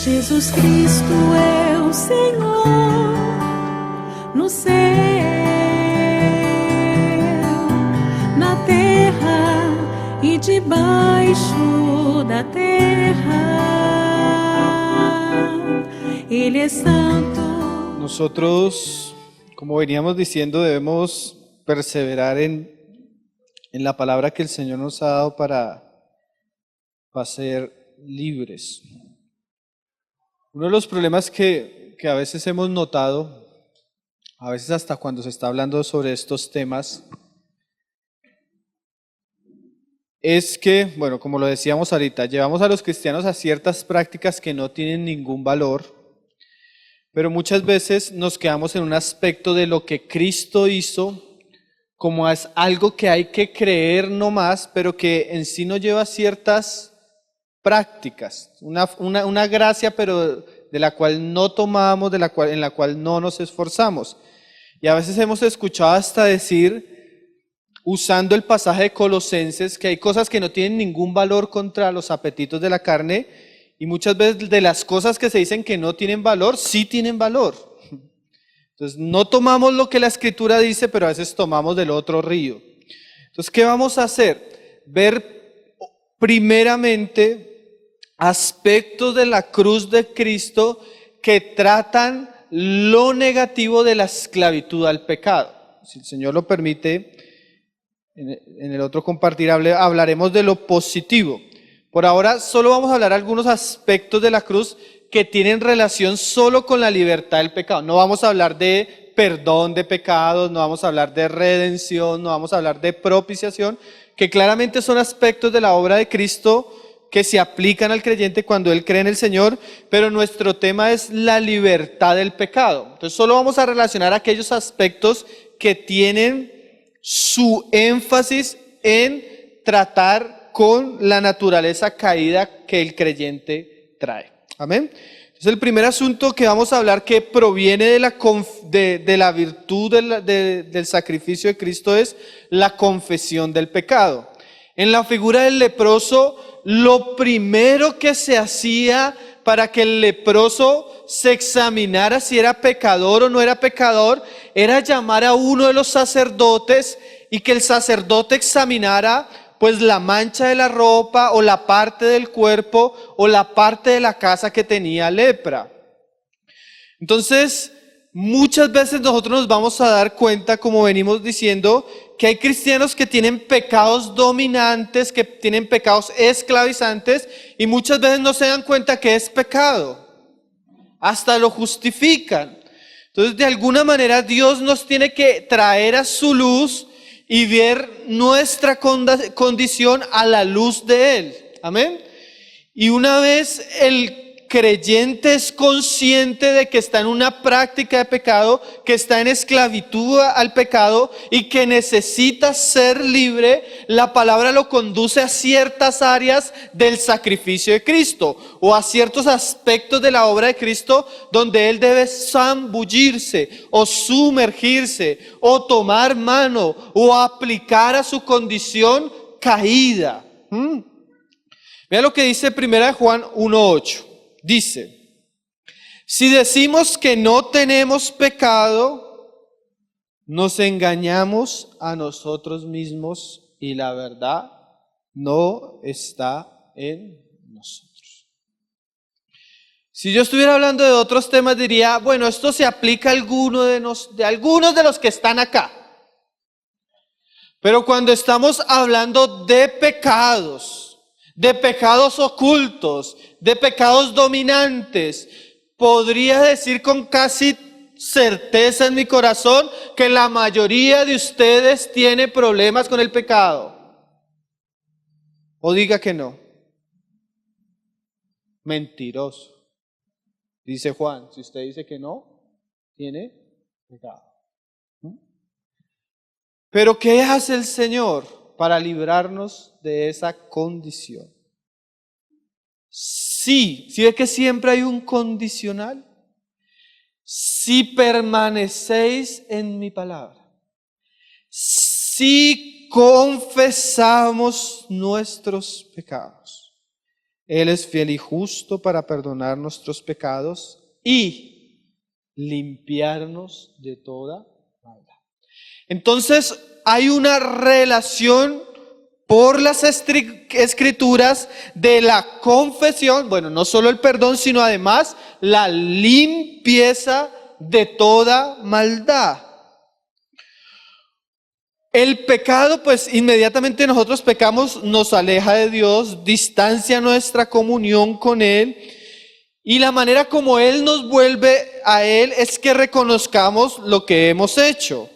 Jesus Cristo é o Senhor no céu, na terra e debaixo da terra. Ele é santo. Nosotros, como veníamos diciendo, debemos perseverar en la palabra que el Señor nos ha dado para ser libres. Uno de los problemas que a veces hemos notado, a veces hasta cuando se está hablando sobre estos temas, es que, bueno, como lo decíamos ahorita, llevamos a los cristianos a ciertas prácticas que no tienen ningún valor, pero muchas veces nos quedamos en un aspecto de lo que Cristo hizo como es algo que hay que creer nomás, pero que en sí no lleva ciertas prácticas, una gracia, pero de la cual no tomamos, en la cual no nos esforzamos. Y a veces hemos escuchado hasta decir, usando el pasaje de Colosenses, que hay cosas que no tienen ningún valor contra los apetitos de la carne, y muchas veces de las cosas que se dicen que no tienen valor, sí tienen valor. Entonces no tomamos lo que la Escritura dice, pero a veces tomamos del otro río. Entonces, ¿qué vamos a hacer? Ver primeramente aspectos de la cruz de Cristo que tratan lo negativo de la esclavitud al pecado. Si el Señor lo permite, en el otro compartir hablaremos de lo positivo. Por ahora solo vamos a hablar algunos aspectos de la cruz que tienen relación solo con la libertad del pecado. No vamos a hablar de perdón de pecados, no vamos a hablar de redención, no vamos a hablar de propiciación, que claramente son aspectos de la obra de Cristo que se aplican al creyente cuando él cree en el Señor, pero nuestro tema es la libertad del pecado. Entonces solo vamos a relacionar aquellos aspectos que tienen su énfasis en tratar con la naturaleza caída que el creyente trae. Amén. Entonces el primer asunto que vamos a hablar que proviene de la virtud del sacrificio de Cristo es la confesión del pecado. En la figura del leproso, lo primero que se hacía para que el leproso se examinara si era pecador o no era pecador, era llamar a uno de los sacerdotes y que el sacerdote examinara pues la mancha de la ropa o la parte del cuerpo o la parte de la casa que tenía lepra. Entonces, muchas veces nosotros nos vamos a dar cuenta, como venimos diciendo, que hay cristianos que tienen pecados dominantes, que tienen pecados esclavizantes y muchas veces no se dan cuenta que es pecado. Hasta lo justifican. Entonces, de alguna manera Dios nos tiene que traer a su luz y ver nuestra condición a la luz de Él. Amén. Y una vez el creyente es consciente de que está en una práctica de pecado, que está en esclavitud al pecado y que necesita ser libre, la palabra lo conduce a ciertas áreas del sacrificio de Cristo o a ciertos aspectos de la obra de Cristo donde él debe zambullirse o sumergirse o tomar mano o aplicar a su condición caída. Vea lo que dice 1 Juan 1:8. Dice, si decimos que no tenemos pecado, nos engañamos a nosotros mismos y la verdad no está en nosotros. Si yo estuviera hablando de otros temas diría, bueno, esto se aplica a algunos de los que están acá. Pero cuando estamos hablando de pecados ocultos, de pecados dominantes, podría decir con casi certeza en mi corazón que la mayoría de ustedes tiene problemas con el pecado. O diga que no. Mentiroso. Dice Juan, si usted dice que no, tiene pecado. Pero ¿qué hace el Señor para librarnos de esa condición? Sí, ¿sí ve que siempre hay un condicional? Si permanecéis en mi palabra, si confesamos nuestros pecados, Él es fiel y justo para perdonar nuestros pecados y limpiarnos de toda maldad. Entonces, hay una relación por las escrituras de la confesión, bueno, no solo el perdón, sino además la limpieza de toda maldad. El pecado, pues inmediatamente nosotros pecamos, nos aleja de Dios, distancia nuestra comunión con Él, y la manera como Él nos vuelve a Él es que reconozcamos lo que hemos hecho.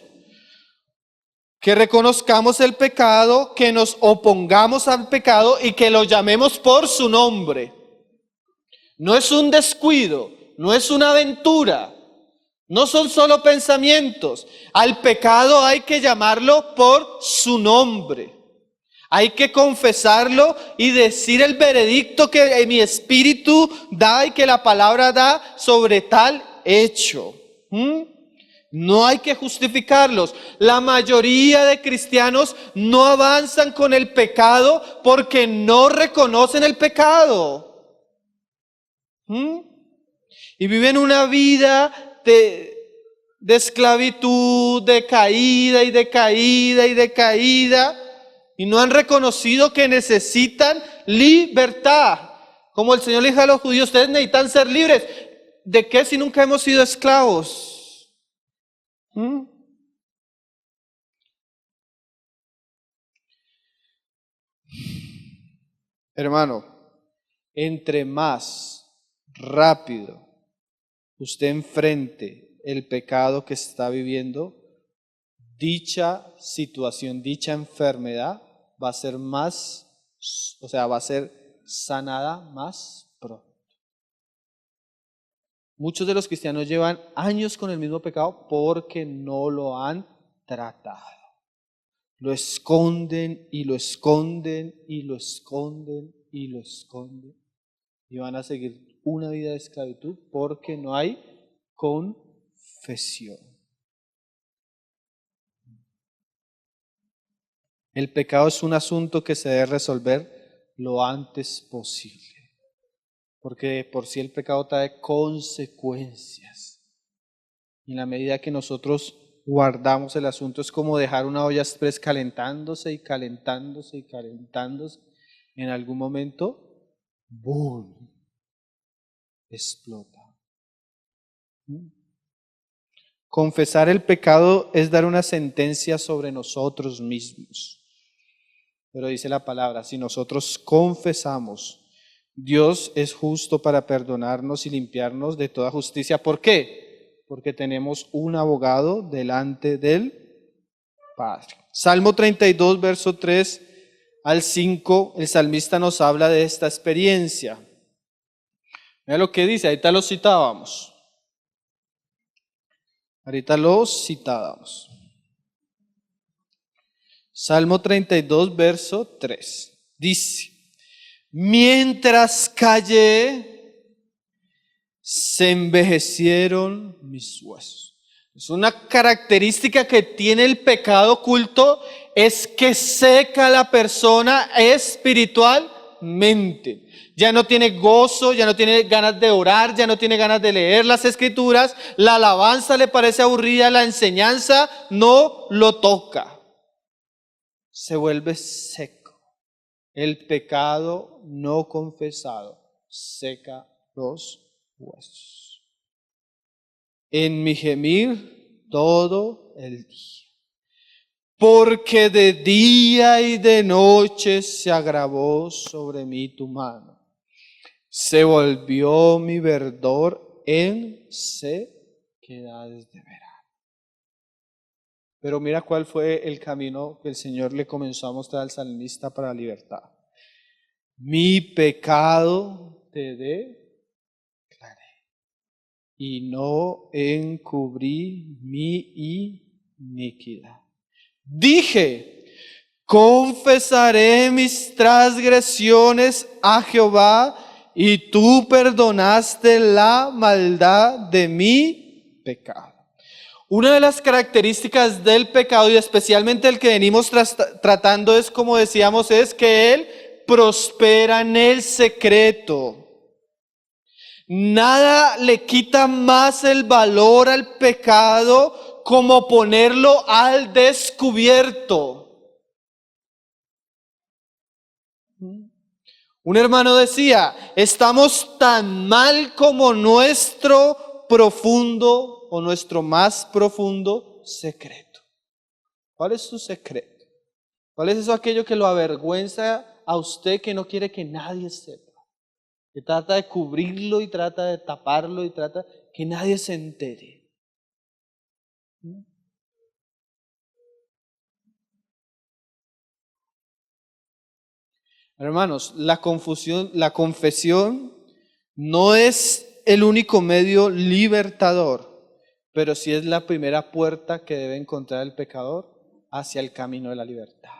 Que reconozcamos el pecado, que nos opongamos al pecado y que lo llamemos por su nombre. No es un descuido, no es una aventura, no son solo pensamientos. Al pecado hay que llamarlo por su nombre. Hay que confesarlo y decir el veredicto que mi espíritu da y que la palabra da sobre tal hecho. No hay que justificarlos. La mayoría de cristianos no avanzan con el pecado porque no reconocen el pecado. Y viven una vida de esclavitud, de caída y de caída y de caída, y no han reconocido que necesitan libertad. Como el Señor le dijo a los judíos, ustedes necesitan ser libres. ¿De qué si nunca hemos sido esclavos? Hermano, entre más rápido usted enfrente el pecado que está viviendo, dicha situación, dicha enfermedad va a ser más, va a ser sanada más pronto. Muchos de los cristianos llevan años con el mismo pecado porque no lo han tratado. Lo esconden y lo esconden y lo esconden y lo esconden. Y van a seguir una vida de esclavitud porque no hay confesión. El pecado es un asunto que se debe resolver lo antes posible. Porque por sí el pecado trae consecuencias. Y en la medida que nosotros guardamos el asunto, es como dejar una olla express calentándose y calentándose y calentándose. En algún momento, ¡boom!, explota. Confesar el pecado es dar una sentencia sobre nosotros mismos. Pero dice la palabra, si nosotros confesamos, Dios es justo para perdonarnos y limpiarnos de toda justicia. ¿Por qué? Porque tenemos un abogado delante del Padre. Salmo 32, verso 3 al 5, el salmista nos habla de esta experiencia. Mira lo que dice, ahorita lo citábamos. Salmo 32, verso 3. Dice, mientras callé, se envejecieron mis huesos. Es una característica que tiene el pecado oculto, es que seca a la persona espiritualmente. Ya no tiene gozo, ya no tiene ganas de orar, ya no tiene ganas de leer las escrituras, la alabanza le parece aburrida, la enseñanza no lo toca. Se vuelve seco. El pecado no confesado seca los huesos. En mi gemir todo el día, porque de día y de noche se agravó sobre mí tu mano. Se volvió mi verdor en sequedades de verano. Pero mira cuál fue el camino que el Señor le comenzó a mostrar al salmista para la libertad. Mi pecado te declaré y no encubrí mi iniquidad. Dije, confesaré mis transgresiones a Jehová y tú perdonaste la maldad de mi pecado. Una de las características del pecado y especialmente el que venimos tratando es, como decíamos, es que Él prospera en el secreto. Nada le quita más el valor al pecado como ponerlo al descubierto. Un hermano decía, estamos tan mal como nuestro profundo o nuestro más profundo secreto. ¿Cuál es su secreto? ¿Cuál es eso aquello que lo avergüenza a usted, que no quiere que nadie sepa? Que trata de cubrirlo y trata de taparlo y trata que nadie se entere. Hermanos, la confesión no es el único medio libertador, pero sí es la primera puerta que debe encontrar el pecador hacia el camino de la libertad.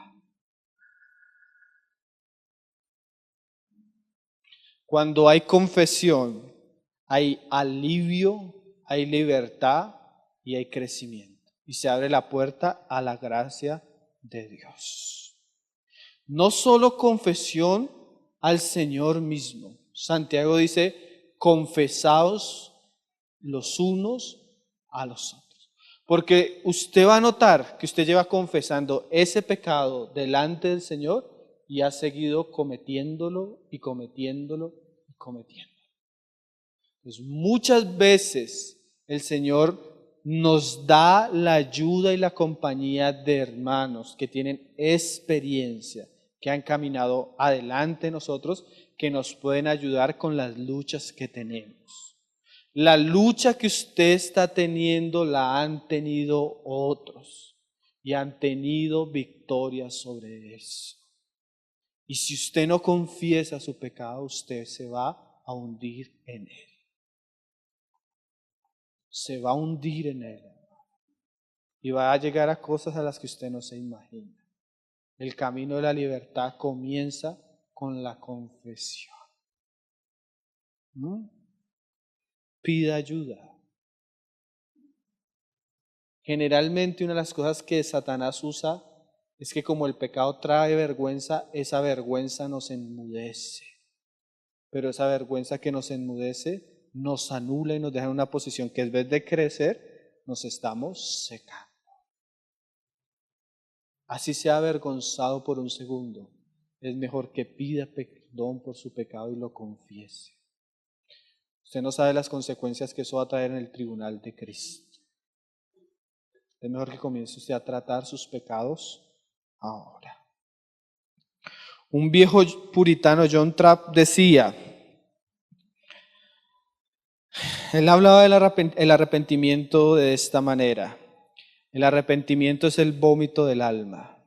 Cuando hay confesión, hay alivio, hay libertad y hay crecimiento. Y se abre la puerta a la gracia de Dios. No solo confesión al Señor mismo. Santiago dice, confesaos los unos a los otros. Porque usted va a notar que usted lleva confesando ese pecado delante del Señor y ha seguido cometiéndolo y cometiéndolo y cometiéndolo. Entonces, muchas veces el Señor nos da la ayuda y la compañía de hermanos que tienen experiencia, que han caminado adelante de nosotros, que nos pueden ayudar con las luchas que tenemos. La lucha que usted está teniendo la han tenido otros y han tenido victoria sobre eso. Y si usted no confiesa su pecado, usted se va a hundir en él. Se va a hundir en él. Y va a llegar a cosas a las que usted no se imagina. El camino de la libertad comienza con la confesión. Pida ayuda. Generalmente una de las cosas que Satanás usa es que como el pecado trae vergüenza, esa vergüenza nos enmudece. Pero esa vergüenza que nos enmudece nos anula y nos deja en una posición que en vez de crecer, nos estamos secando. Así sea avergonzado por un segundo, es mejor que pida perdón por su pecado y lo confiese. Usted no sabe las consecuencias que eso va a traer en el tribunal de Cristo. Es mejor que comience usted a tratar sus pecados ahora. Un viejo puritano, John Trapp, decía, él hablaba del arrepentimiento de esta manera. El arrepentimiento es el vómito del alma,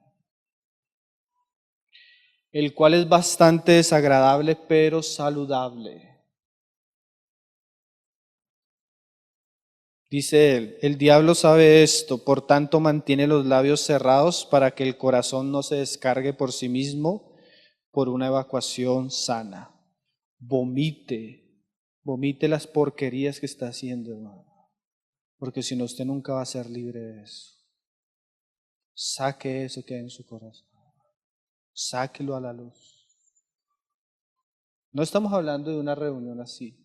el cual es bastante desagradable pero saludable. Dice él, el diablo sabe esto, por tanto mantiene los labios cerrados para que el corazón no se descargue por sí mismo por una evacuación sana. Vomite las porquerías que está haciendo, hermano, porque si no usted nunca va a ser libre de eso. Saque eso que hay en su corazón, sáquelo a la luz. No estamos hablando de una reunión así,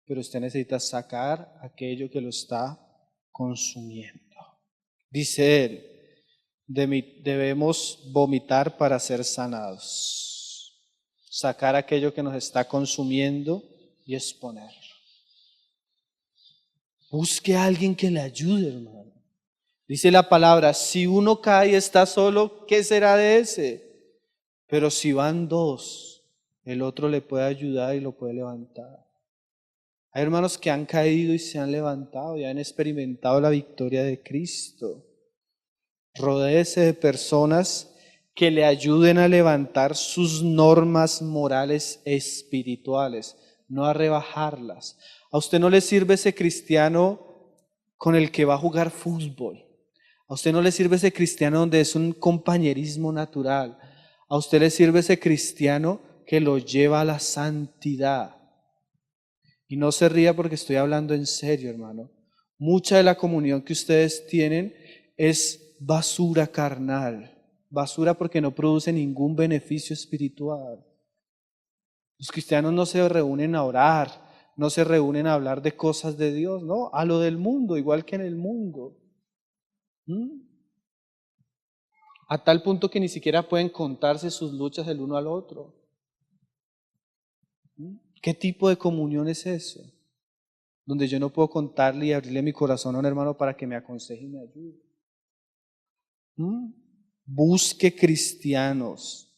pero usted necesita sacar aquello que lo está consumiendo. Dice él, debemos vomitar para ser sanados. Sacar aquello que nos está consumiendo y exponerlo. Busque a alguien que le ayude, hermano. Dice la palabra, si uno cae y está solo, ¿qué será de ese? Pero si van dos, el otro le puede ayudar y lo puede levantar. Hay hermanos que han caído y se han levantado y han experimentado la victoria de Cristo. Rodéese de personas que le ayuden a levantar sus normas morales espirituales, no a rebajarlas. A usted no le sirve ese cristiano con el que va a jugar fútbol. A usted no le sirve ese cristiano donde es un compañerismo natural. A usted le sirve ese cristiano que lo lleva a la santidad. Y no se ría porque estoy hablando en serio, hermano. Mucha de la comunión que ustedes tienen es basura carnal. Basura porque no produce ningún beneficio espiritual. Los cristianos no se reúnen a orar, no se reúnen a hablar de cosas de Dios, no, a lo del mundo, igual que en el mundo. A tal punto que ni siquiera pueden contarse sus luchas el uno al otro. ¿Qué tipo de comunión es eso? Donde yo no puedo contarle y abrirle mi corazón a un hermano para que me aconseje y me ayude. Busque cristianos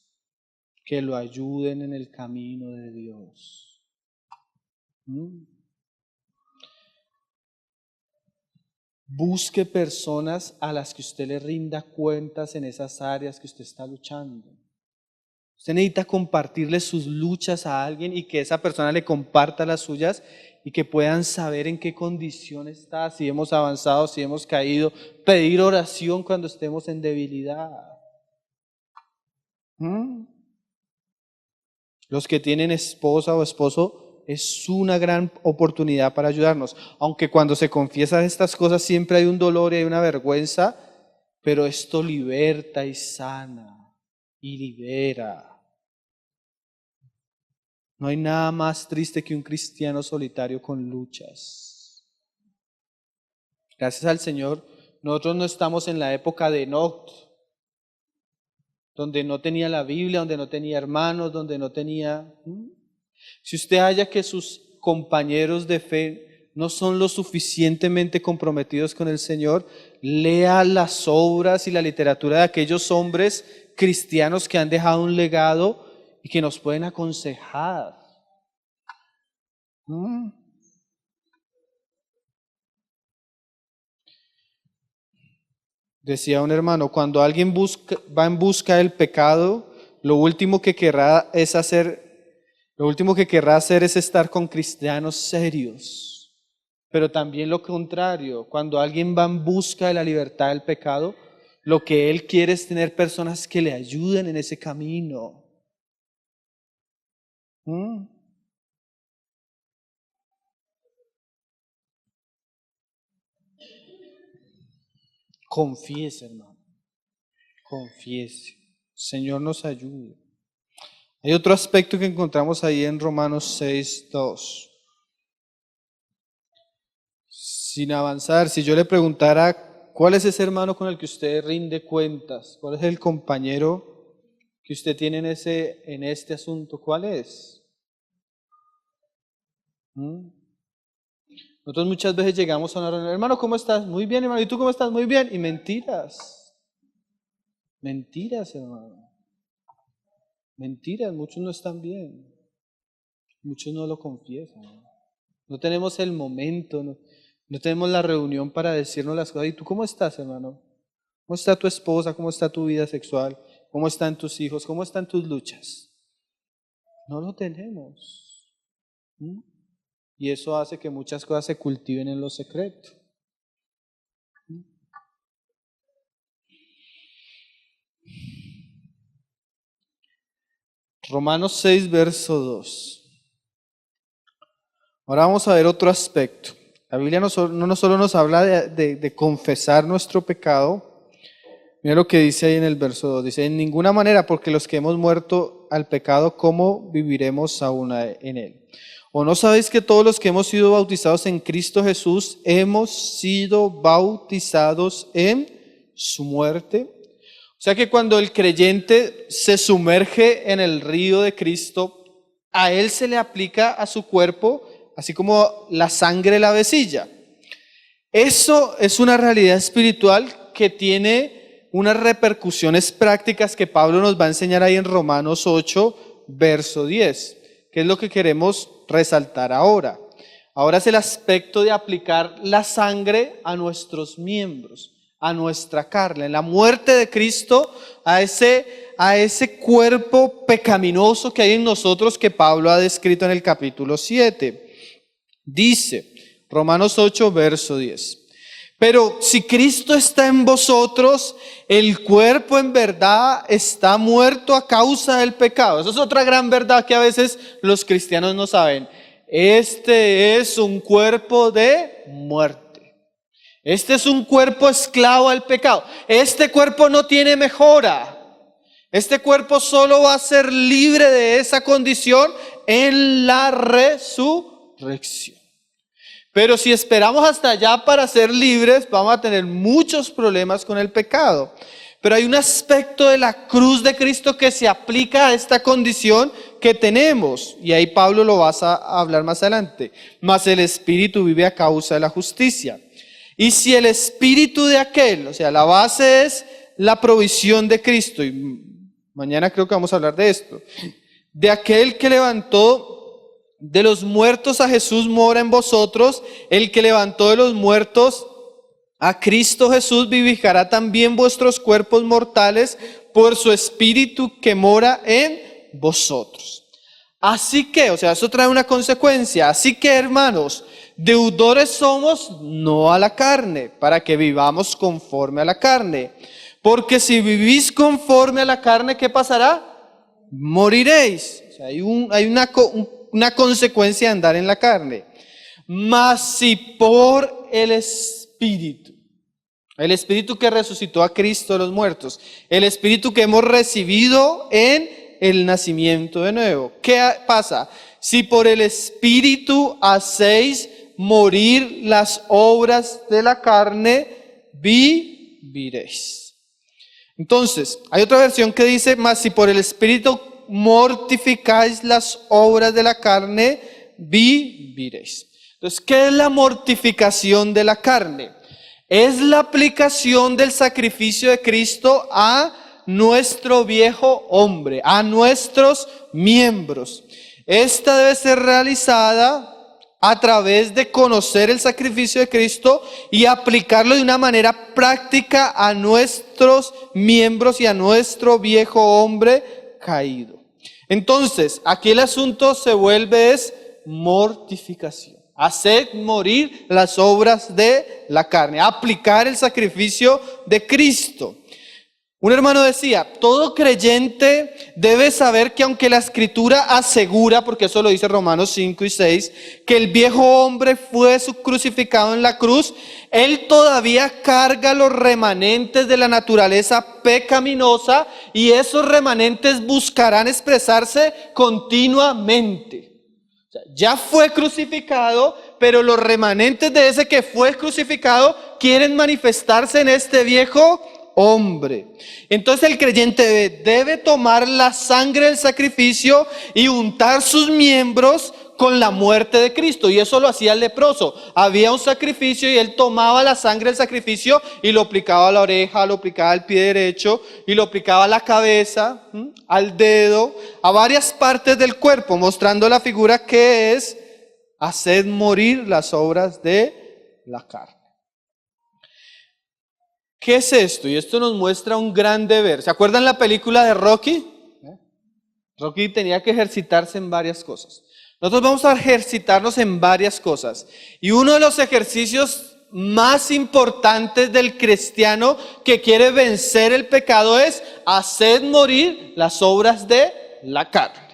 que lo ayuden en el camino de Dios. Busque personas a las que usted le rinda cuentas en esas áreas que usted está luchando. Usted necesita compartirle sus luchas a alguien y que esa persona le comparta las suyas y que puedan saber en qué condición está, si hemos avanzado, si hemos caído, pedir oración cuando estemos en debilidad. Los que tienen esposa o esposo, es una gran oportunidad para ayudarnos. Aunque cuando se confiesan estas cosas siempre hay un dolor y hay una vergüenza, pero esto liberta y sana y libera. No hay nada más triste que un cristiano solitario con luchas. Gracias al Señor, nosotros no estamos en la época de Enoch, donde no tenía la Biblia, donde no tenía hermanos, donde no tenía... Si usted halla que sus compañeros de fe no son lo suficientemente comprometidos con el Señor, lea las obras y la literatura de aquellos hombres cristianos que han dejado un legado y que nos pueden aconsejar. Decía un hermano, cuando alguien va en busca del pecado, lo último que querrá hacer es estar con cristianos serios. Pero también lo contrario, cuando alguien va en busca de la libertad del pecado, lo que él quiere es tener personas que le ayuden en ese camino. Confiese, hermano. Confiese. Señor nos ayude. Hay otro aspecto que encontramos ahí en Romanos 6:2. Sin avanzar, si yo le preguntara, ¿cuál es ese hermano con el que usted rinde cuentas? ¿Cuál es el compañero que usted tiene en este asunto? ¿Cuál es? Nosotros muchas veces llegamos a una reunión, hermano, ¿cómo estás? Muy bien, hermano. ¿Y tú cómo estás? Muy bien. Y mentiras. Mentiras, hermano. Mentiras, muchos no están bien. Muchos no lo confiesan. No tenemos el momento, no tenemos la reunión para decirnos las cosas. ¿Y tú cómo estás, hermano? ¿Cómo está tu esposa? ¿Cómo está tu vida sexual? ¿Cómo están tus hijos? ¿Cómo están tus luchas? No lo tenemos. Y eso hace que muchas cosas se cultiven en lo secreto. Romanos 6, verso 2. Ahora vamos a ver otro aspecto. La Biblia no solo nos habla de confesar nuestro pecado. Mira lo que dice ahí en el verso 2. Dice, en ninguna manera, porque los que hemos muerto al pecado, ¿cómo viviremos aún en él? ¿O no sabéis que todos los que hemos sido bautizados en Cristo Jesús hemos sido bautizados en su muerte? O sea que cuando el creyente se sumerge en el río de Cristo, a él se le aplica a su cuerpo, así como la sangre la vecilla. Eso es una realidad espiritual que tiene unas repercusiones prácticas que Pablo nos va a enseñar ahí en Romanos 8, verso 10, que es lo que queremos resaltar ahora. Ahora es el aspecto de aplicar la sangre a nuestros miembros, a nuestra carne, en la muerte de Cristo, a ese cuerpo pecaminoso que hay en nosotros que Pablo ha descrito en el capítulo 7. Dice, Romanos 8, verso 10. Pero si Cristo está en vosotros, el cuerpo en verdad está muerto a causa del pecado. Esa es otra gran verdad que a veces los cristianos no saben. Este es un cuerpo de muerte. Este es un cuerpo esclavo al pecado. Este cuerpo no tiene mejora. Este cuerpo solo va a ser libre de esa condición en la resurrección. Pero si esperamos hasta allá para ser libres, vamos a tener muchos problemas con el pecado. Pero hay un aspecto de la cruz de Cristo que se aplica a esta condición que tenemos. Y ahí Pablo lo vas a hablar más adelante. Mas el Espíritu vive a causa de la justicia. Y si el Espíritu de aquel, o sea, la base es la provisión de Cristo. Y mañana creo que vamos a hablar de esto. De aquel que levantó de los muertos a Jesús mora en vosotros. El que levantó de los muertos a Cristo Jesús vivificará también vuestros cuerpos mortales por su Espíritu que mora en vosotros. Así que, o sea, eso trae una consecuencia. Así que, hermanos, deudores somos no a la carne, para que vivamos conforme a la carne. Porque si vivís conforme a la carne, ¿qué pasará? Moriréis. O sea, hay una consecuencia de andar en la carne. Mas si por el Espíritu que resucitó a Cristo de los muertos, el Espíritu que hemos recibido en el nacimiento de nuevo. ¿Qué pasa? Si por el Espíritu hacéis morir las obras de la carne, viviréis. Entonces, hay otra versión que dice, mas si por el Espíritu mortificáis las obras de la carne, viviréis. Entonces, ¿qué es la mortificación de la carne? Es la aplicación del sacrificio de Cristo a nuestro viejo hombre, a nuestros miembros. Esta debe ser realizada a través de conocer el sacrificio de Cristo y aplicarlo de una manera práctica a nuestros miembros y a nuestro viejo hombre caído. Entonces, aquí el asunto se vuelve es mortificación. Haced morir las obras de la carne, aplicar el sacrificio de Cristo. Un hermano decía, todo creyente debe saber que aunque la Escritura asegura, porque eso lo dice Romanos 5 y 6, que el viejo hombre fue crucificado en la cruz, él todavía carga los remanentes de la naturaleza pecaminosa y esos remanentes buscarán expresarse continuamente. Ya fue crucificado, pero los remanentes de ese que fue crucificado quieren manifestarse en este viejo hombre. Entonces el creyente debe tomar la sangre del sacrificio y untar sus miembros con la muerte de Cristo. Y eso lo hacía el leproso. Había un sacrificio y él tomaba la sangre del sacrificio y lo aplicaba a la oreja, lo aplicaba al pie derecho y lo aplicaba a la cabeza, al dedo, a varias partes del cuerpo, mostrando la figura que es hacer morir las obras de la carne. ¿Qué es esto? Y esto nos muestra un gran deber. ¿Se acuerdan la película de Rocky? Rocky tenía que ejercitarse en varias cosas. Nosotros vamos a ejercitarnos en varias cosas. Y uno de los ejercicios más importantes del cristiano que quiere vencer el pecado es hacer morir las obras de la carne.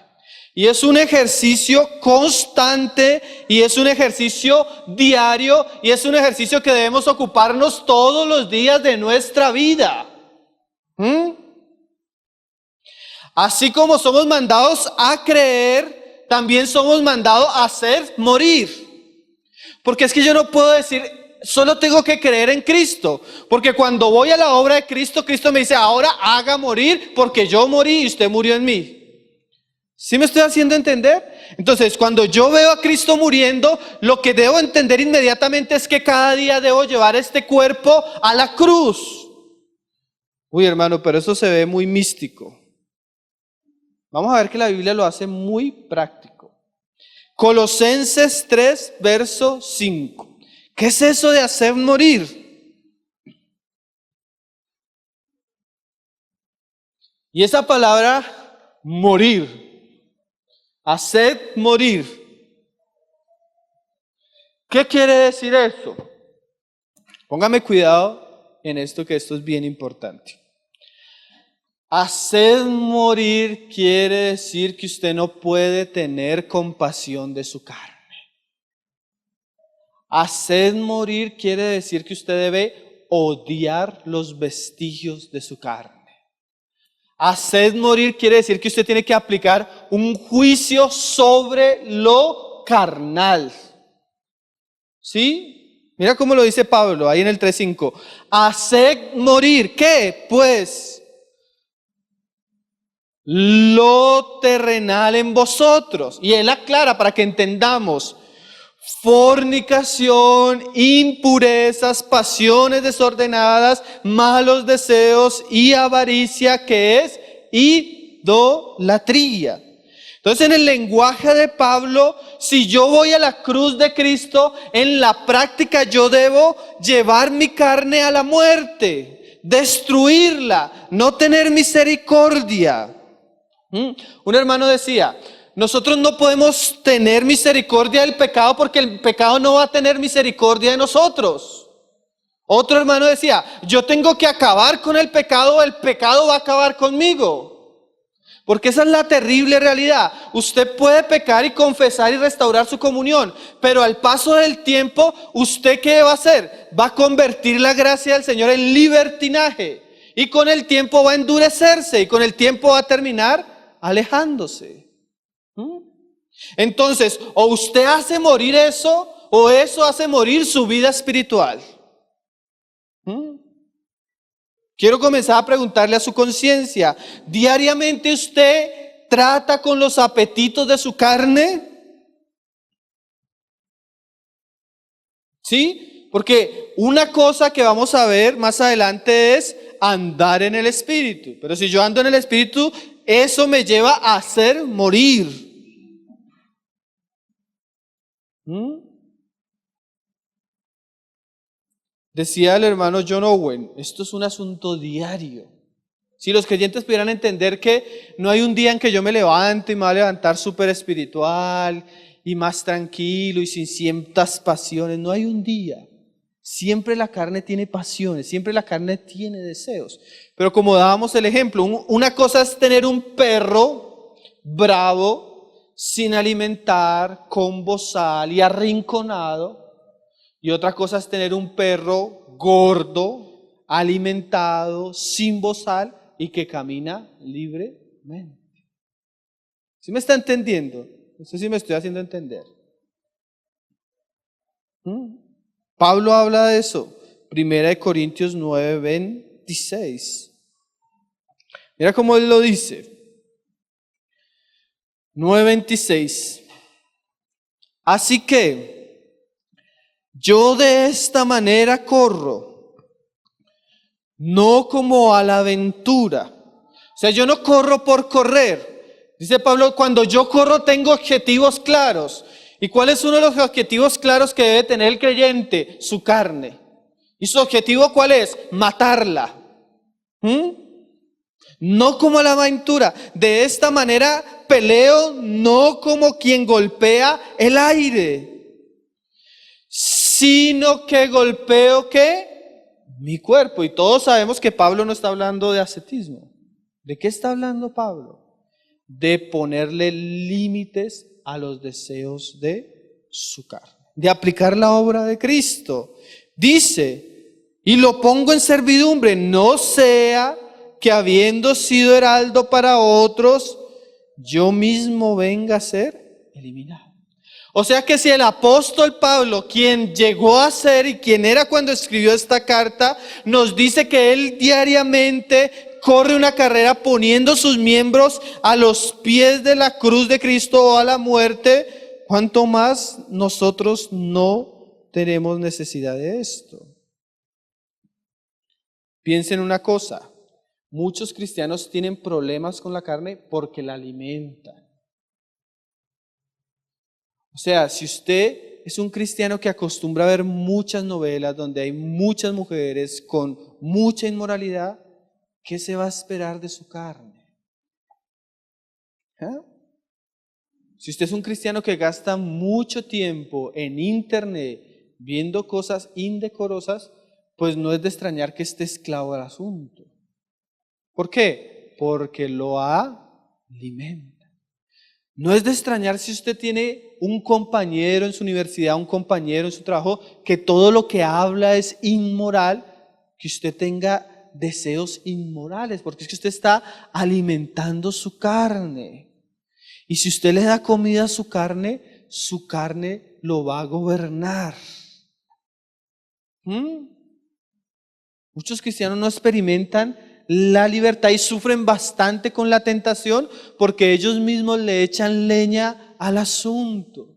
Y es un ejercicio constante y es un ejercicio diario y es un ejercicio que debemos ocuparnos todos los días de nuestra vida. Así como somos mandados a creer, también somos mandados a hacer morir. Porque es que yo no puedo decir, solo tengo que creer en Cristo. Porque cuando voy a la obra de Cristo, Cristo me dice, ahora haga morir porque yo morí y usted murió en mí. ¿Sí me estoy haciendo entender? Entonces, cuando yo veo a Cristo muriendo, lo que debo entender inmediatamente es que cada día debo llevar este cuerpo a la cruz. Uy, hermano, pero eso se ve muy místico. Vamos a ver que la Biblia lo hace muy práctico. Colosenses 3, verso 5. ¿Qué es eso de hacer morir? Y esa palabra, morir. Haced morir. ¿Qué quiere decir eso? Póngame cuidado en esto, que esto es bien importante. Haced morir quiere decir que usted no puede tener compasión de su carne. Haced morir quiere decir que usted debe odiar los vestigios de su carne. Haced morir quiere decir que usted tiene que aplicar un juicio sobre lo carnal. ¿Sí? Mira cómo lo dice Pablo ahí en el 3:5. Haced morir, ¿qué? Pues lo terrenal en vosotros. Y él aclara para que entendamos: fornicación, impurezas, pasiones desordenadas, malos deseos y avaricia, que es idolatría. Entonces, en el lenguaje de Pablo, si yo voy a la cruz de Cristo, en la práctica yo debo llevar mi carne a la muerte, destruirla, no tener misericordia. Un hermano decía: nosotros no podemos tener misericordia del pecado porque el pecado no va a tener misericordia de nosotros. Otro hermano decía: yo tengo que acabar con el pecado va a acabar conmigo. Porque esa es la terrible realidad. Usted puede pecar y confesar y restaurar su comunión, pero al paso del tiempo, ¿usted qué va a hacer? Va a convertir la gracia del Señor en libertinaje. Y con el tiempo va a endurecerse y con el tiempo va a terminar alejándose. Entonces, o usted hace morir eso, o eso hace morir su vida espiritual. Quiero comenzar a preguntarle a su conciencia: ¿diariamente usted trata con los apetitos de su carne? ¿Sí? Porque una cosa que vamos a ver más adelante es andar en el Espíritu. Pero si yo ando en el Espíritu, eso me lleva a hacer morir. Decía el hermano John Owen: esto es un asunto diario. Si los creyentes pudieran entender que no hay un día en que yo me levante y me va a levantar súper espiritual y más tranquilo y sin ciertas pasiones, no hay un día. Siempre la carne tiene pasiones, siempre la carne tiene deseos. Pero como dábamos el ejemplo, una cosa es tener un perro bravo, sin alimentar, con bozal y arrinconado. Y otra cosa es tener un perro gordo, alimentado, sin bozal y que camina libremente. ¿Sí me está entendiendo? No sé si me estoy haciendo entender. Pablo habla de eso. 1 Corintios 9:26. Mira cómo él lo dice. 9:26. Así que yo de esta manera corro, no como a la aventura. O sea, yo no corro por correr. Dice Pablo: cuando yo corro tengo objetivos claros. ¿Y cuál es uno de los objetivos claros que debe tener el creyente? Su carne. ¿Y su objetivo cuál es? Matarla. No como a la aventura. De esta manera peleo, no como quien golpea el aire, sino que golpeo, ¿qué? Mi cuerpo. Y todos sabemos que Pablo no está hablando de ascetismo. ¿De qué está hablando Pablo? De ponerle límites a los deseos de su carne, de aplicar la obra de Cristo. Dice: y lo pongo en servidumbre, no sea que habiendo sido heraldo para otros, yo mismo venga a ser eliminado. O sea que si el apóstol Pablo, quien llegó a ser y quien era cuando escribió esta carta, nos dice que él diariamente corre una carrera poniendo sus miembros a los pies de la cruz de Cristo o a la muerte, ¿cuánto más nosotros no tenemos necesidad de esto? Piensen una cosa: muchos cristianos tienen problemas con la carne porque la alimentan. O sea, si usted es un cristiano que acostumbra a ver muchas novelas donde hay muchas mujeres con mucha inmoralidad, ¿qué se va a esperar de su carne? Si usted es un cristiano que gasta mucho tiempo en internet viendo cosas indecorosas, pues no es de extrañar que esté esclavo del asunto. ¿Por qué? Porque lo alimenta. No es de extrañar si usted tiene un compañero en su universidad, un compañero en su trabajo, que todo lo que habla es inmoral, que usted tenga deseos inmorales, porque es que usted está alimentando su carne. Y si usted le da comida a su carne lo va a gobernar. Muchos cristianos no experimentan la libertad y sufren bastante con la tentación porque ellos mismos le echan leña al asunto.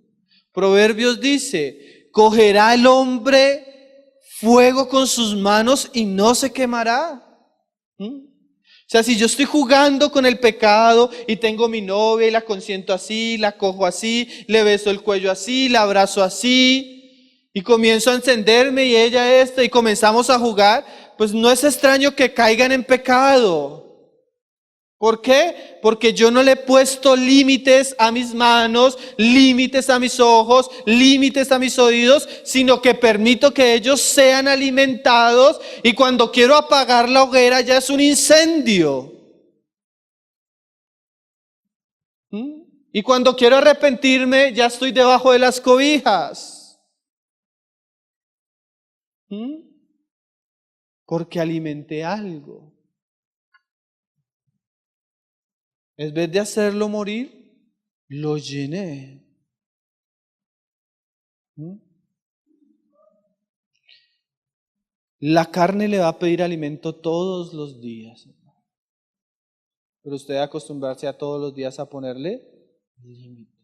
Proverbios dice: cogerá el hombre fuego con sus manos y no se quemará. O sea, si yo estoy jugando con el pecado y tengo mi novia y la consiento así, la cojo así, le beso el cuello así, la abrazo así y comienzo a encenderme y ella y comenzamos a jugar, pues no es extraño que caigan en pecado. ¿Por qué? Porque yo no le he puesto límites a mis manos, límites a mis ojos, límites a mis oídos, sino que permito que ellos sean alimentados y cuando quiero apagar la hoguera ya es un incendio. Y cuando quiero arrepentirme ya estoy debajo de las cobijas. Porque alimenté algo. En vez de hacerlo morir, lo llené. La carne le va a pedir alimento todos los días. Pero usted debe acostumbrarse a todos los días a ponerle límites.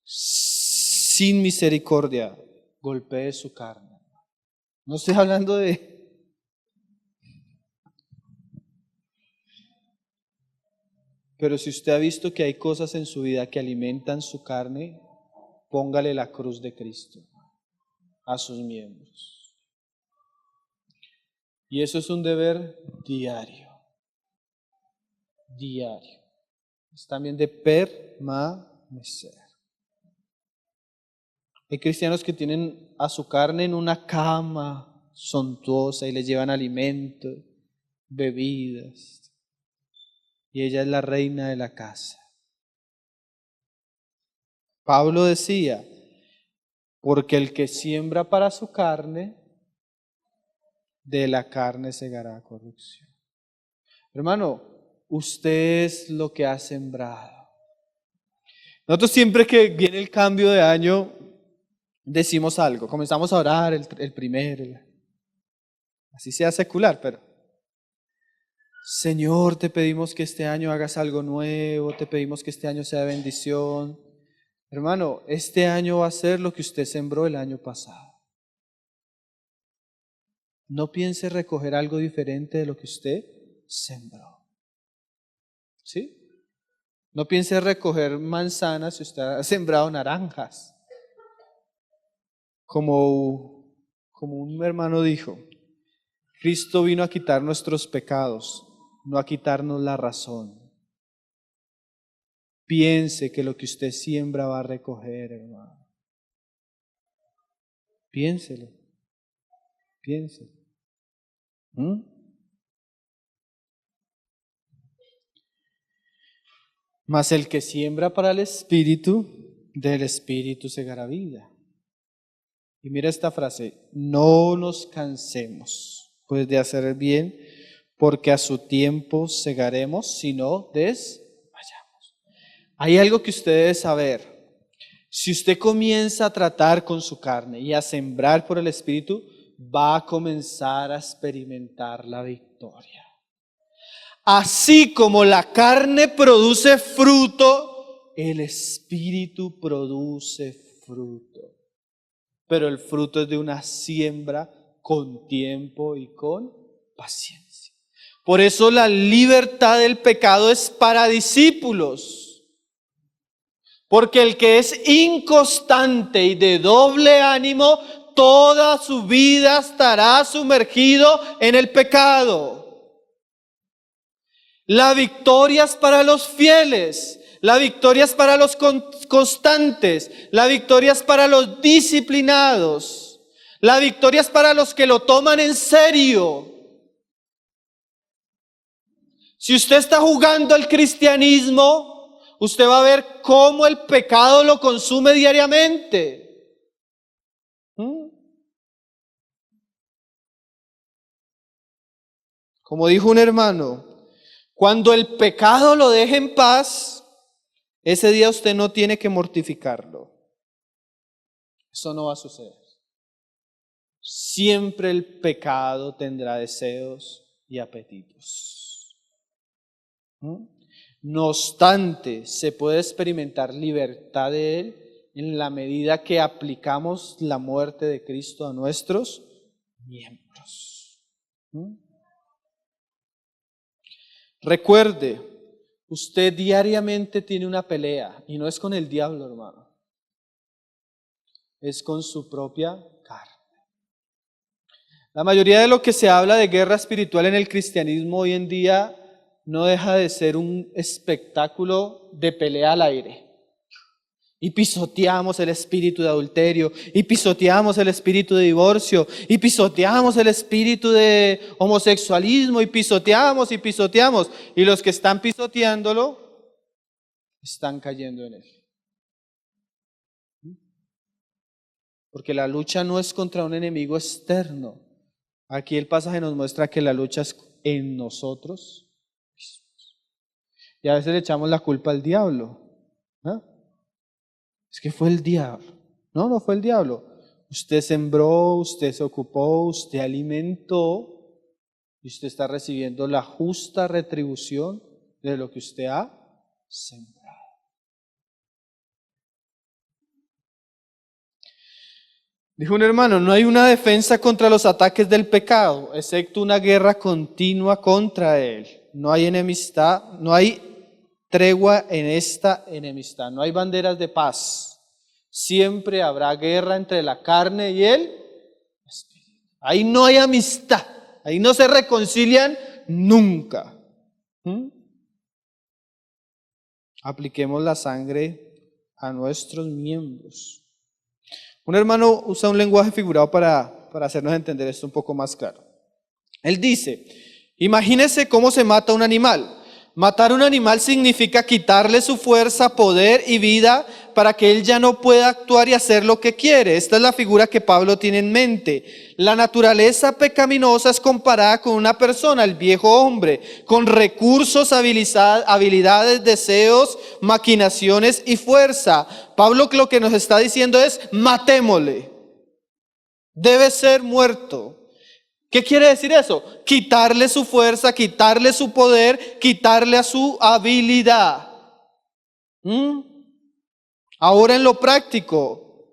Sin misericordia, golpee su carne. No estoy hablando de... Pero si usted ha visto que hay cosas en su vida que alimentan su carne, póngale la cruz de Cristo a sus miembros. Y eso es un deber diario. Diario. Es también de permanecer. Hay cristianos que tienen a su carne en una cama suntuosa y les llevan alimento, bebidas. Y ella es la reina de la casa. Pablo decía, porque el que siembra para su carne, de la carne segará corrupción. Hermano, usted es lo que ha sembrado. Nosotros siempre que viene el cambio de año, decimos algo, comenzamos a orar el primero, así sea secular, pero Señor, te pedimos que este año hagas algo nuevo, te pedimos que este año sea de bendición. Hermano, este año va a ser lo que usted sembró el año pasado. No piense recoger algo diferente de lo que usted sembró. ¿Sí? No piense recoger manzanas si usted ha sembrado naranjas. Como un hermano dijo, Cristo vino a quitar nuestros pecados, no a quitarnos la razón. Piense que lo que usted siembra va a recoger, hermano. Piénselo. Piénselo. Mas el que siembra para el Espíritu, del Espíritu segará vida. Y mira esta frase, no nos cansemos pues de hacer el bien, porque a su tiempo segaremos si no desmayamos. Hay algo que usted debe saber. Si usted comienza a tratar con su carne y a sembrar por el Espíritu, va a comenzar a experimentar la victoria. Así como la carne produce fruto, el Espíritu produce fruto. Pero el fruto es de una siembra con tiempo y con paciencia. Por eso la libertad del pecado es para discípulos. Porque el que es inconstante y de doble ánimo, toda su vida estará sumergido en el pecado. La victoria es para los fieles. La victoria es para los constantes. La victoria es para los disciplinados. La victoria es para los que lo toman en serio. Si usted está jugando al cristianismo, usted va a ver cómo el pecado lo consume diariamente. Como dijo un hermano, cuando el pecado lo deje en paz, ese día usted no tiene que mortificarlo. Eso no va a suceder. Siempre el pecado tendrá deseos y apetitos. No obstante, se puede experimentar libertad de él en la medida que aplicamos la muerte de Cristo a nuestros miembros. Recuerde, usted diariamente tiene una pelea y no es con el diablo, hermano. Es con su propia carne. La mayoría de lo que se habla de guerra espiritual en el cristianismo hoy en día no deja de ser un espectáculo de pelea al aire. Y pisoteamos el espíritu de adulterio, y pisoteamos el espíritu de divorcio, y pisoteamos el espíritu de homosexualismo, y pisoteamos, y los que están pisoteándolo están cayendo en él. Porque la lucha no es contra un enemigo externo. Aquí el pasaje nos muestra que la lucha es en nosotros mismos. Y a veces le echamos la culpa al diablo. ¿No? Es que fue el diablo. No, no fue el diablo. Usted sembró, usted se ocupó, usted alimentó y usted está recibiendo la justa retribución de lo que usted ha sembrado. Dijo un hermano, no hay una defensa contra los ataques del pecado, excepto una guerra continua contra él. No hay enemistad, no hay tregua en esta enemistad, no hay banderas de paz. Siempre habrá guerra entre la carne y el espíritu. Ahí no hay amistad, ahí no se reconcilian nunca. Apliquemos la sangre a nuestros miembros. Un hermano usa un lenguaje figurado para hacernos entender esto un poco más claro. Él dice, imagínese cómo se mata un animal. Matar un animal significa quitarle su fuerza, poder y vida para que él ya no pueda actuar y hacer lo que quiere. Esta es la figura que Pablo tiene en mente. La naturaleza pecaminosa es comparada con una persona, el viejo hombre, con recursos, habilidades, deseos, maquinaciones y fuerza. Pablo lo que nos está diciendo es, matémosle. Debe ser muerto. ¿Qué quiere decir eso? Quitarle su fuerza, quitarle su poder, quitarle a su habilidad. Ahora en lo práctico,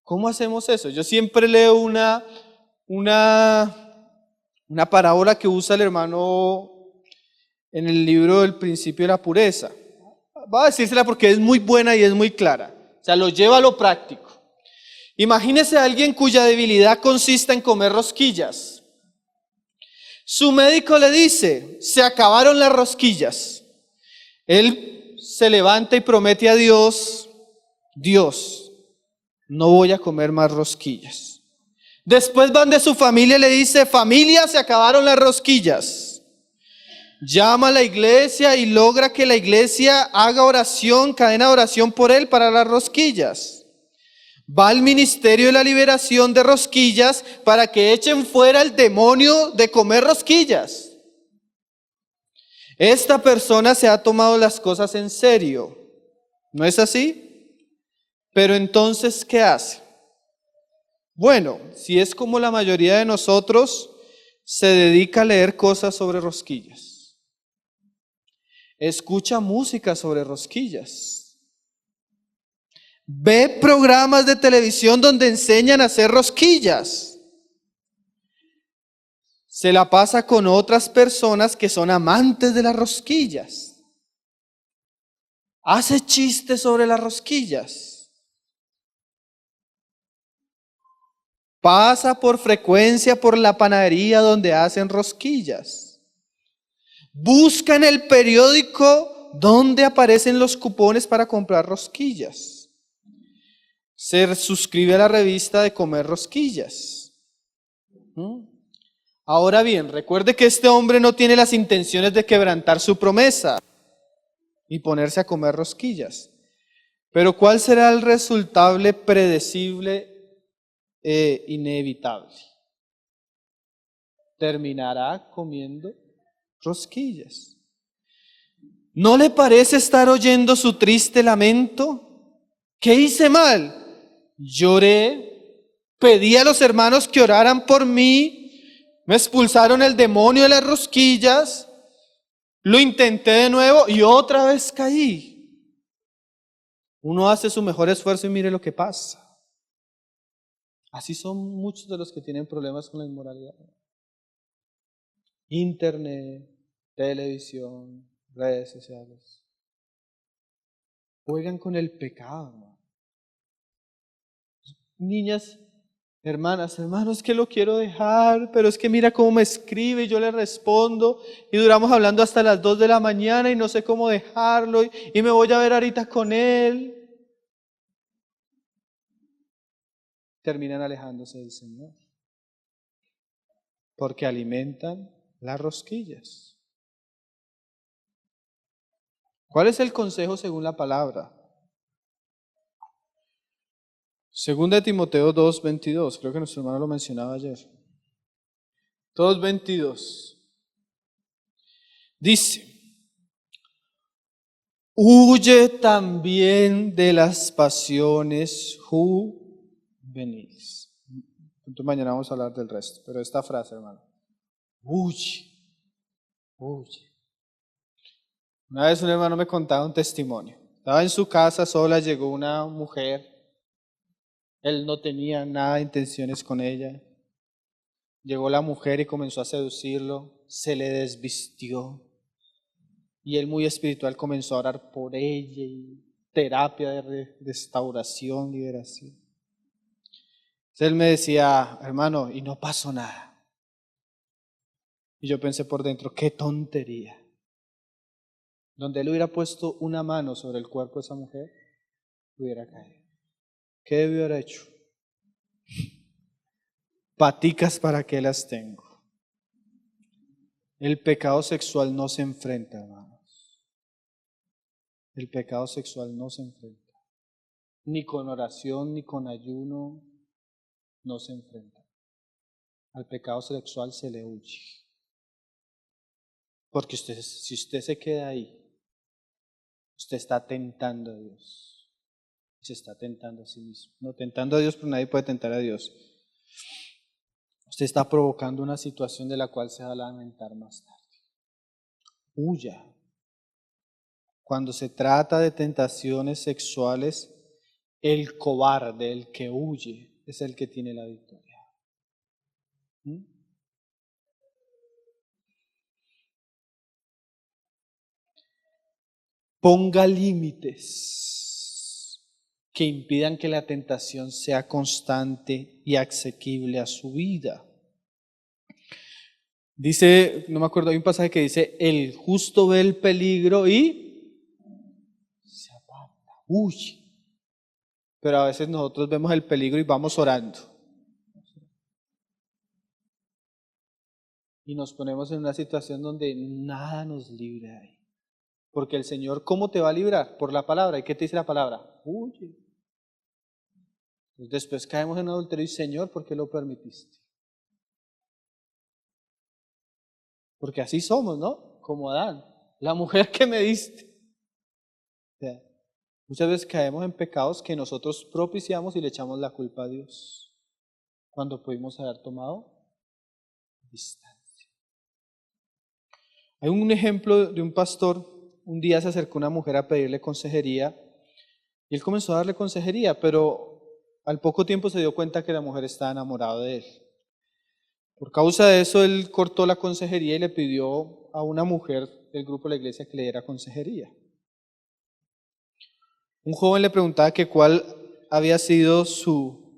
¿cómo hacemos eso? Yo siempre leo una parábola que usa el hermano en el libro del Principio de la Pureza. Voy a decírsela porque es muy buena y es muy clara. O sea, lo lleva a lo práctico. Imagínese a alguien cuya debilidad consiste en comer rosquillas. Su médico le dice, se acabaron las rosquillas. Él se levanta y promete a Dios, Dios, no voy a comer más rosquillas. Después van de su familia y le dice, familia, se acabaron las rosquillas. Llama a la iglesia y logra que la iglesia haga oración, cadena de oración por él para las rosquillas. Va al ministerio de la liberación de rosquillas para que echen fuera el demonio de comer rosquillas. Esta persona se ha tomado las cosas en serio. ¿No es así? Pero entonces, ¿qué hace? Bueno, si es como la mayoría de nosotros, se dedica a leer cosas sobre rosquillas. Escucha música sobre rosquillas. Ve programas de televisión donde enseñan a hacer rosquillas. Se la pasa con otras personas que son amantes de las rosquillas. Hace chistes sobre las rosquillas. Pasa por frecuencia por la panadería donde hacen rosquillas. Busca en el periódico donde aparecen los cupones para comprar rosquillas. Se suscribe a la revista de comer rosquillas. Ahora bien, recuerde que este hombre no tiene las intenciones de quebrantar su promesa y ponerse a comer rosquillas. Pero ¿cuál será el resultado predecible e inevitable? terminará comiendo rosquillas. ¿No le parece estar oyendo su triste lamento? ¿Qué hice mal? Lloré, pedí a los hermanos que oraran por mí, me expulsaron el demonio de las rosquillas, lo intenté de nuevo y otra vez caí. Uno hace su mejor esfuerzo y mire lo que pasa. Así son muchos de los que tienen problemas con la inmoralidad. Internet, televisión, redes sociales. Juegan con el pecado, hermano. Niñas, hermanas, hermanos, que lo quiero dejar, pero es que mira cómo me escribe y yo le respondo y duramos hablando hasta las 2 de la mañana y no sé cómo dejarlo y me voy a ver ahorita con él. Terminan alejándose del Señor porque alimentan las rosquillas. ¿Cuál es el consejo según la palabra? Segunda de Timoteo 2:22, creo que nuestro hermano lo mencionaba ayer. 2:22. Dice, huye también de las pasiones juveniles. Entonces mañana vamos a hablar del resto, pero esta frase, hermano. Huye, huye. Una vez un hermano me contaba un testimonio. Estaba en su casa sola, llegó una mujer. Él no tenía nada de intenciones con ella. Llegó la mujer y comenzó a seducirlo. Se le desvistió. Y él muy espiritual comenzó a orar por ella y terapia de restauración, liberación. Entonces él me decía, hermano, y no pasó nada. Y yo pensé por dentro, qué tontería. Donde él hubiera puesto una mano sobre el cuerpo de esa mujer, hubiera caído. ¿Qué debió haber hecho? Paticas para qué las tengo. El pecado sexual no se enfrenta, hermanos. El pecado sexual no se enfrenta. Ni con oración, ni con ayuno, no se enfrenta. Al pecado sexual se le huye. Porque si usted se queda ahí, usted está tentando a Dios. Se está tentando a sí mismo. No tentando a Dios, pero nadie puede tentar a Dios. Usted está provocando una situación de la cual se va a lamentar más tarde. Huya. Cuando se trata de tentaciones sexuales, el cobarde, el que huye, es el que tiene la victoria. Ponga límites que impidan que la tentación sea constante y asequible a su vida. Dice, no me acuerdo, hay un pasaje que dice, el justo ve el peligro y se aparta, huye. Pero a veces nosotros vemos el peligro y vamos orando. Y nos ponemos en una situación donde nada nos libre ahí. Porque el Señor, ¿cómo te va a librar? Por la palabra. ¿Y qué te dice la palabra? Huye. Después caemos en adulterio y Señor, ¿por qué lo permitiste? Porque así somos, ¿no? Como Adán, la mujer que me diste. O sea, muchas veces caemos en pecados que nosotros propiciamos y le echamos la culpa a Dios, cuando pudimos haber tomado distancia. Hay un ejemplo de un pastor. Un día se acercó una mujer a pedirle consejería y él comenzó a darle consejería, pero al poco tiempo se dio cuenta que la mujer estaba enamorada de él. Por causa de eso, él cortó la consejería y le pidió a una mujer del grupo de la iglesia que le diera consejería. Un joven le preguntaba que cuál había sido su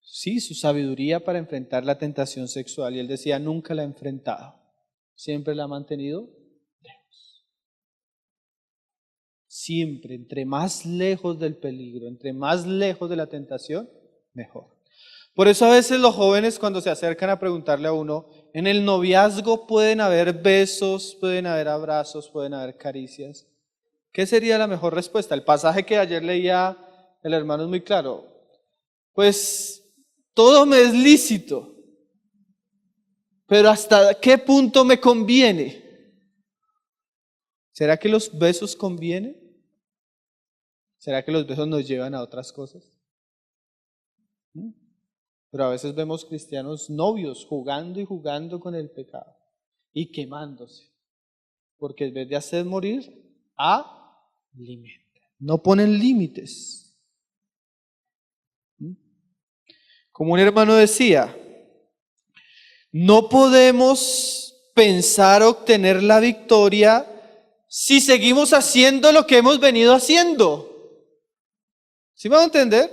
sabiduría para enfrentar la tentación sexual, y él decía, nunca la he enfrentado, siempre la ha mantenido lejos. Siempre, entre más lejos del peligro, entre más lejos de la tentación, mejor. Por eso a veces los jóvenes cuando se acercan a preguntarle a uno, en el noviazgo pueden haber besos, pueden haber abrazos, pueden haber caricias. ¿Qué sería la mejor respuesta? El pasaje que ayer leía el hermano es muy claro. Pues todo me es lícito, Pero ¿hasta qué punto me conviene? ¿Será que los besos convienen? ¿Será que los besos nos llevan a otras cosas? Pero a veces vemos cristianos novios jugando y jugando con el pecado y quemándose, porque en vez de hacer morir, alimentan. No ponen límites. Como un hermano decía, no podemos pensar obtener la victoria si seguimos haciendo lo que hemos venido haciendo. ¿Sí me va a entender?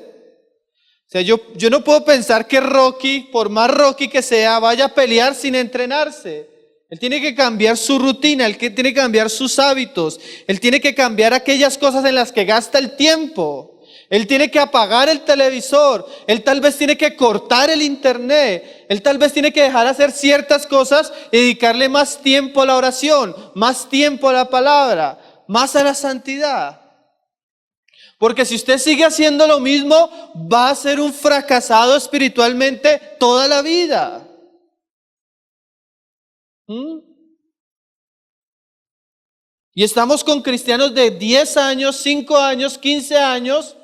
O sea, yo no puedo pensar que Rocky, por más Rocky que sea, vaya a pelear sin entrenarse. Él tiene que cambiar su rutina, él tiene que cambiar sus hábitos, él tiene que cambiar aquellas cosas en las que gasta el tiempo. Él tiene que apagar el televisor, él tal vez tiene que cortar el internet, él tal vez tiene que dejar hacer ciertas cosas y dedicarle más tiempo a la oración, más tiempo a la palabra, más a la santidad. Porque si usted sigue haciendo lo mismo, va a ser un fracasado espiritualmente toda la vida. Y estamos con cristianos de 10 años, 5 años, 15 años,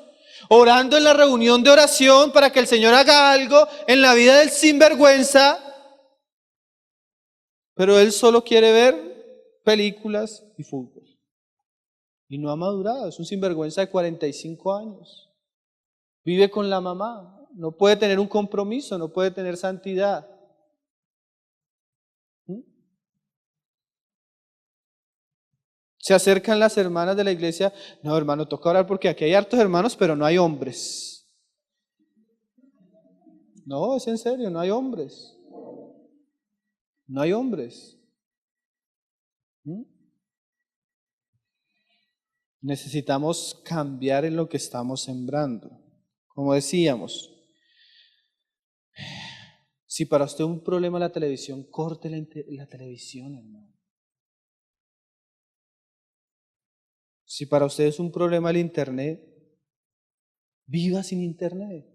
orando en la reunión de oración para que el Señor haga algo en la vida del sinvergüenza, pero él solo quiere ver películas y fútbol. Y no ha madurado, es un sinvergüenza de 45 años. Vive con la mamá, no puede tener un compromiso, no puede tener santidad. Se acercan las hermanas de la iglesia, no hermano, toca orar porque aquí hay hartos hermanos, pero no hay hombres. No, es en serio, no hay hombres. No hay hombres. Necesitamos cambiar en lo que estamos sembrando. Como decíamos, si para usted es un problema la televisión, corte la televisión, hermano. Si para usted es un problema el internet, viva sin internet.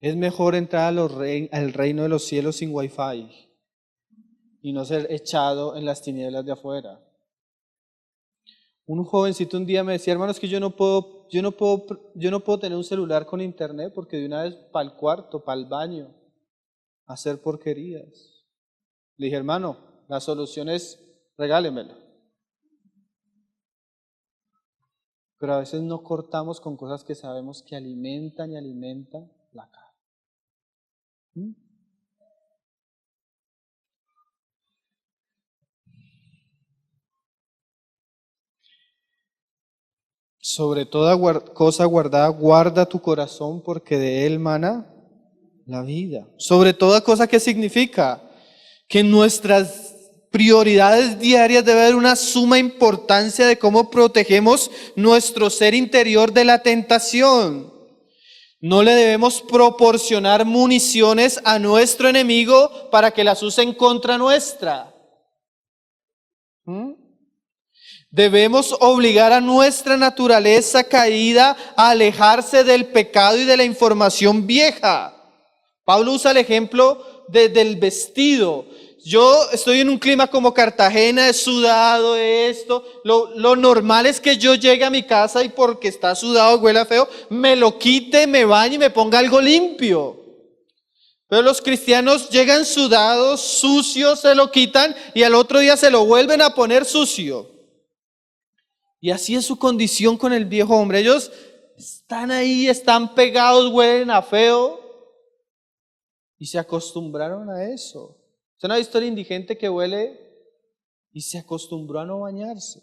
Es mejor entrar al reino de los cielos sin wifi y no ser echado en las tinieblas de afuera. Un jovencito un día me decía, hermano, es que yo no puedo tener un celular con internet porque de una vez para el cuarto, para el baño, a hacer porquerías. Le dije, hermano, la solución es regálemelo. Pero a veces no cortamos con cosas que sabemos que alimentan y alimentan la carne. Sobre toda cosa guardada, guarda tu corazón porque de él mana la vida. Sobre toda cosa, ¿qué significa? Que en nuestras prioridades diarias debe haber una suma importancia de cómo protegemos nuestro ser interior de la tentación. No le debemos proporcionar municiones a nuestro enemigo para que las use en contra nuestra. Debemos obligar a nuestra naturaleza caída a alejarse del pecado y de la información vieja. Pablo usa el ejemplo del vestido. Yo estoy en un clima como Cartagena, he sudado, esto. Lo normal es que yo llegue a mi casa y porque está sudado, huela feo, me lo quite, me bañe y me ponga algo limpio. Pero los cristianos llegan sudados, sucios, se lo quitan y al otro día se lo vuelven a poner sucio. Y así es su condición con el viejo hombre. Ellos están ahí, están pegados, huelen a feo y se acostumbraron a eso. ¿Usted no ha visto el indigente que huele y se acostumbró a no bañarse?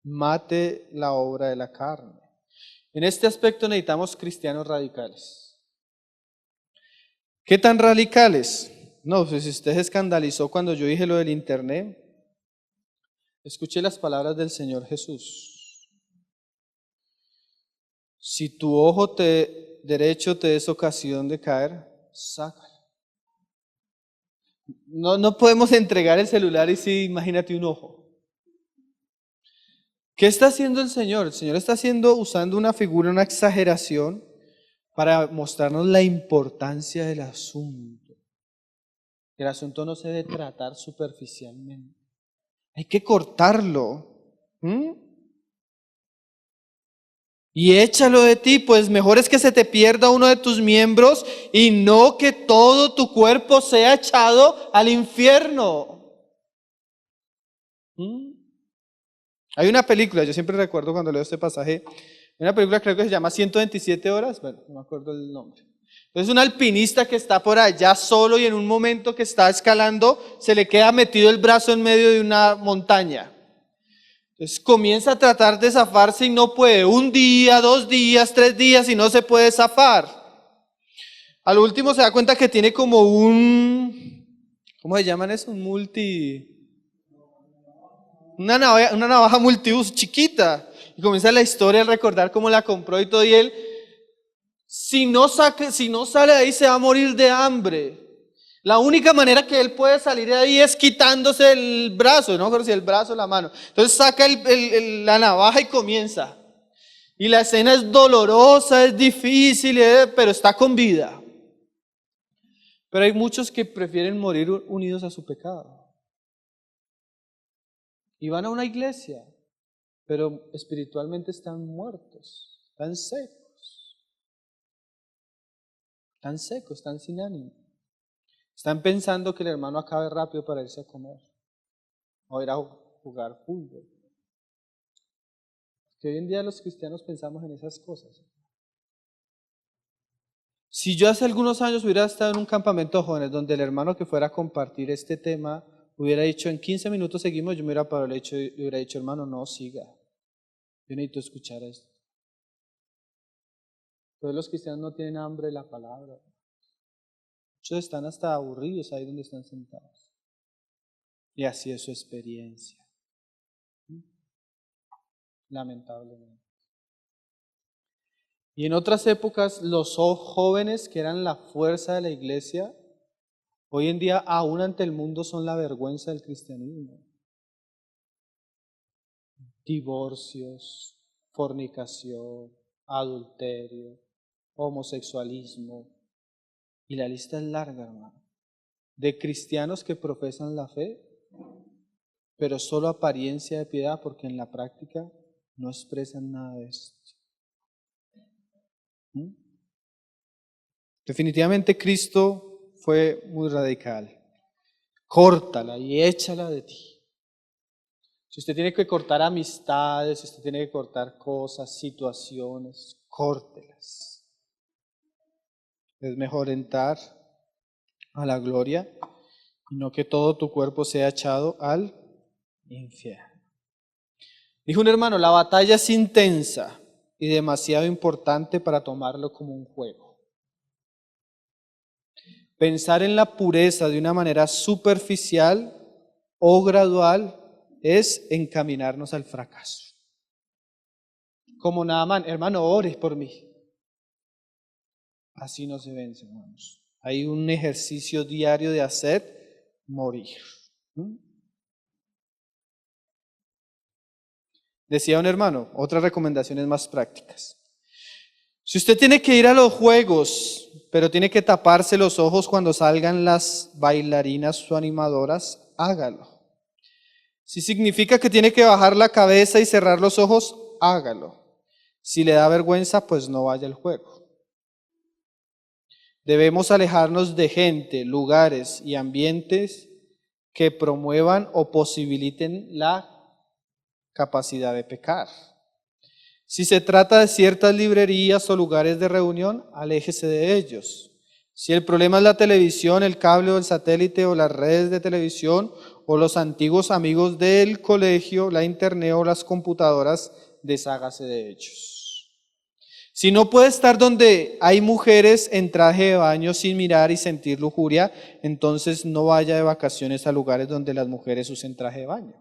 Mate la obra de la carne. En este aspecto necesitamos cristianos radicales. ¿Qué tan radicales? No, pues si usted se escandalizó cuando yo dije lo del internet, escuche las palabras del Señor Jesús. Si tu ojo derecho te es ocasión de caer, sácalo. No podemos entregar el celular y sí, imagínate un ojo. ¿Qué está haciendo el Señor? El Señor está usando una figura, una exageración para mostrarnos la importancia del asunto. El asunto no se debe tratar superficialmente. Hay que cortarlo. Y échalo de ti, pues mejor es que se te pierda uno de tus miembros y no que todo tu cuerpo sea echado al infierno. Hay una película, yo siempre recuerdo cuando leo este pasaje, una película creo que se llama 127 horas, bueno, no me acuerdo el nombre. Entonces un alpinista que está por allá solo y en un momento que está escalando se le queda metido el brazo en medio de una montaña. Entonces comienza a tratar de zafarse y no puede. Un día, 2 días, 3 días y no se puede zafar. Al último se da cuenta que tiene como ¿cómo se llaman eso? Una navaja multiuso chiquita. Y comienza la historia a recordar cómo la compró y todo. Y él, si no sale de ahí se va a morir de hambre. La única manera que él puede salir de ahí es quitándose el brazo, no creo si el brazo o la mano. Entonces saca la navaja y comienza. Y la escena es dolorosa, es difícil, pero está con vida. Pero hay muchos que prefieren morir unidos a su pecado. Y van a una iglesia, pero espiritualmente están muertos, están secos, están sin ánimo. Están pensando que el hermano acabe rápido para irse a comer o ir a jugar fútbol. Que hoy en día los cristianos pensamos en esas cosas. Si yo hace algunos años hubiera estado en un campamento de jóvenes donde el hermano que fuera a compartir este tema hubiera dicho en 15 minutos seguimos, yo me hubiera parado y hubiera dicho, hermano, no siga. Yo necesito escuchar esto. Todos los cristianos no tienen hambre de la palabra. Muchos están hasta aburridos ahí donde están sentados. Y así es su experiencia. Lamentablemente. Y en otras épocas, los jóvenes que eran la fuerza de la iglesia, hoy en día aún ante el mundo son la vergüenza del cristianismo. Divorcios, fornicación, adulterio, homosexualismo. Y la lista es larga, hermano. De cristianos que profesan la fe, pero solo apariencia de piedad porque en la práctica no expresan nada de esto. Definitivamente Cristo fue muy radical. Córtala y échala de ti. Si usted tiene que cortar amistades, si usted tiene que cortar cosas, situaciones, córtelas. Es mejor entrar a la gloria y no que todo tu cuerpo sea echado al infierno. Dijo un hermano, la batalla es intensa y demasiado importante para tomarlo como un juego. Pensar en la pureza de una manera superficial o gradual es encaminarnos al fracaso. Como Naamán, hermano, ore por mí. Así no se vence, hermanos. Hay un ejercicio diario de hacer morir. Decía un hermano, otras recomendaciones más prácticas. Si usted tiene que ir a los juegos, pero tiene que taparse los ojos cuando salgan las bailarinas o animadoras, hágalo. Si significa que tiene que bajar la cabeza y cerrar los ojos, hágalo. Si le da vergüenza, pues no vaya al juego. Debemos alejarnos de gente, lugares y ambientes que promuevan o posibiliten la capacidad de pecar. Si se trata de ciertas librerías o lugares de reunión, aléjese de ellos. Si el problema es la televisión, el cable o el satélite o las redes de televisión o los antiguos amigos del colegio, la internet o las computadoras, deshágase de ellos. Si no puede estar donde hay mujeres en traje de baño sin mirar y sentir lujuria, entonces no vaya de vacaciones a lugares donde las mujeres usen traje de baño.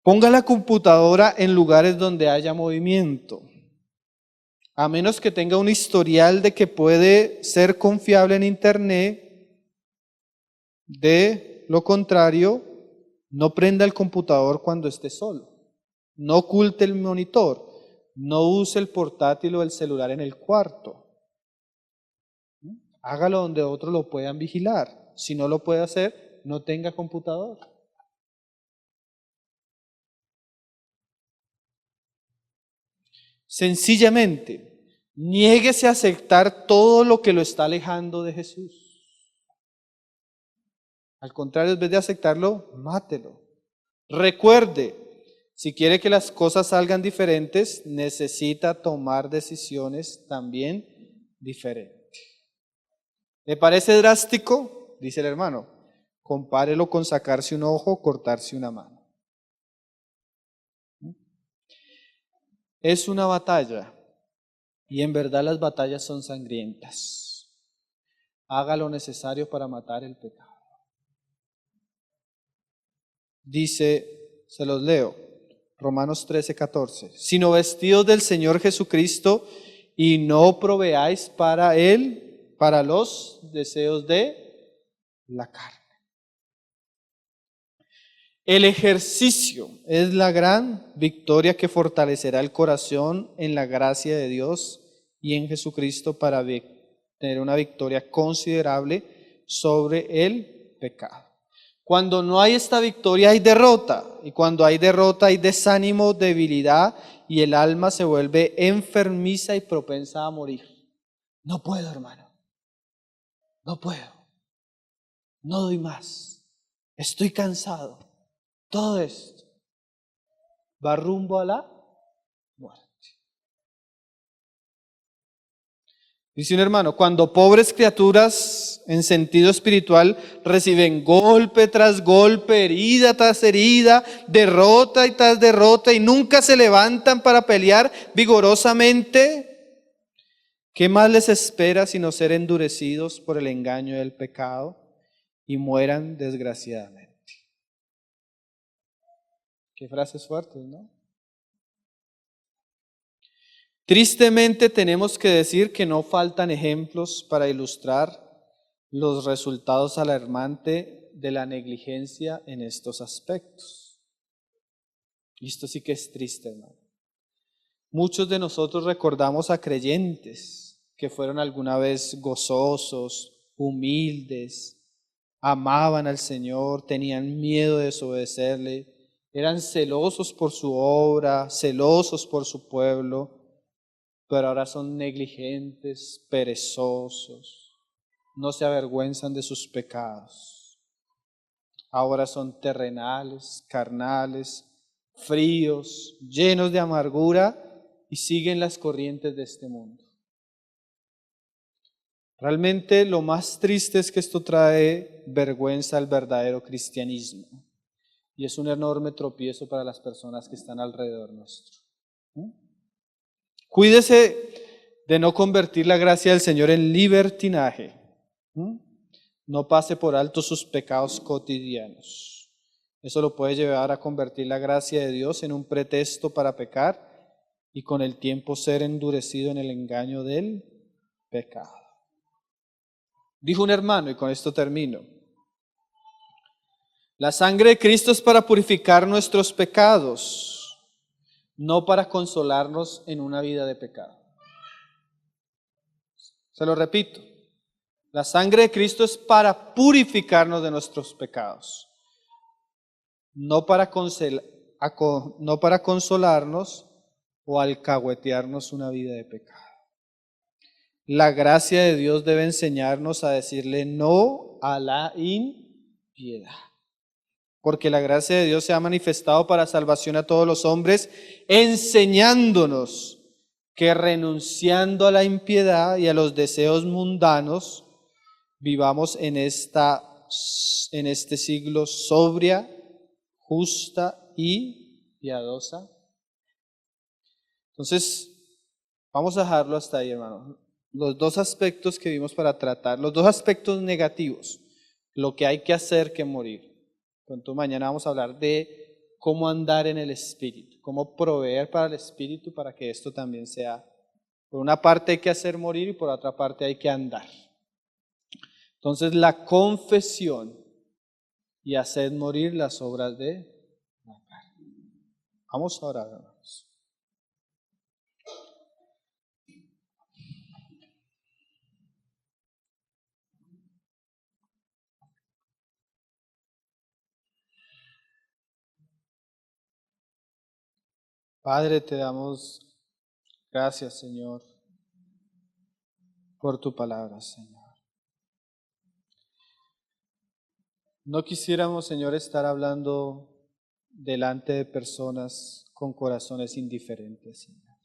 Ponga la computadora en lugares donde haya movimiento. A menos que tenga un historial de que puede ser confiable en internet, de lo contrario, No prenda el computador cuando esté solo. No oculte el monitor. No use el portátil o el celular en el cuarto. Hágalo donde otros lo puedan vigilar. Si no lo puede hacer, no tenga computador. Sencillamente, niéguese a aceptar todo lo que lo está alejando de Jesús. Al contrario, en vez de aceptarlo, mátelo. Recuerde, si quiere que las cosas salgan diferentes, necesita tomar decisiones también diferentes. ¿Le parece drástico? Dice el hermano. Compárelo con sacarse un ojo o cortarse una mano. Es una batalla y en verdad las batallas son sangrientas. Haga lo necesario para matar el pecado. Dice, se los leo, Romanos 13:14, sino vestidos del Señor Jesucristo y no proveáis para Él, para los deseos de la carne. El ejercicio es la gran victoria que fortalecerá el corazón en la gracia de Dios y en Jesucristo para tener una victoria considerable sobre el pecado. Cuando no hay esta victoria hay derrota, y cuando hay derrota hay desánimo, debilidad, y el alma se vuelve enfermiza y propensa a morir. No puedo, hermano, no puedo, no doy más, estoy cansado. Todo esto va rumbo a la muerte. Dice un hermano, cuando pobres criaturas en sentido espiritual reciben golpe tras golpe, herida tras herida, derrota y tras derrota y nunca se levantan para pelear vigorosamente, ¿qué más les espera sino ser endurecidos por el engaño del pecado y mueran desgraciadamente? Qué frases fuertes, ¿no? Tristemente tenemos que decir que no faltan ejemplos para ilustrar los resultados alarmantes de la negligencia en estos aspectos. Y esto sí que es triste, hermano. Muchos de nosotros recordamos a creyentes que fueron alguna vez gozosos, humildes, amaban al Señor, tenían miedo de desobedecerle, eran celosos por su obra, celosos por su pueblo, pero ahora son negligentes, perezosos, no se avergüenzan de sus pecados. Ahora son terrenales, carnales, fríos, llenos de amargura y siguen las corrientes de este mundo. Realmente lo más triste es que esto trae vergüenza al verdadero cristianismo y es un enorme tropiezo para las personas que están alrededor nuestro. Cuídese de no convertir la gracia del Señor en libertinaje. No pase por alto sus pecados cotidianos. Eso lo puede llevar a convertir la gracia de Dios en un pretexto para pecar y con el tiempo ser endurecido en el engaño del pecado. Dijo un hermano, y con esto termino, la sangre de Cristo es para purificar nuestros pecados, no para consolarnos en una vida de pecado. Se lo repito, la sangre de Cristo es para purificarnos de nuestros pecados, no para consolarnos o alcahuetearnos una vida de pecado. La gracia de Dios debe enseñarnos a decirle no a la impiedad. Porque la gracia de Dios se ha manifestado para salvación a todos los hombres, enseñándonos que renunciando a la impiedad y a los deseos mundanos, vivamos en este siglo sobria, justa y piadosa. Entonces, vamos a dejarlo hasta ahí, hermano. Los dos aspectos que vimos para tratar, los dos aspectos negativos, lo que hay que hacer que morir. Entonces mañana vamos a hablar de cómo andar en el Espíritu, cómo proveer para el Espíritu para que esto también sea, por una parte hay que hacer morir y por otra parte hay que andar. Entonces la confesión y haced morir las obras de la carne. Vamos a orar, hermanos. Padre, te damos gracias, Señor, por tu palabra, Señor. No quisiéramos, Señor, estar hablando delante de personas con corazones indiferentes, Señor.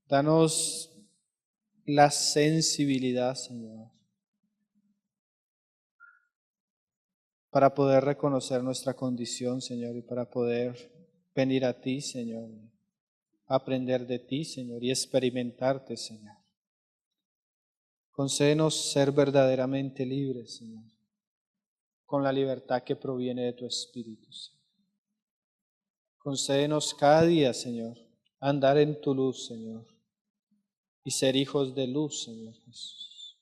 Danos la sensibilidad, Señor, para poder reconocer nuestra condición, Señor, y para poder venir a ti, Señor, aprender de ti, Señor, y experimentarte, Señor. Concédenos ser verdaderamente libres, Señor, con la libertad que proviene de tu Espíritu, Señor. Concédenos cada día, Señor, andar en tu luz, Señor, y ser hijos de luz, Señor Jesús.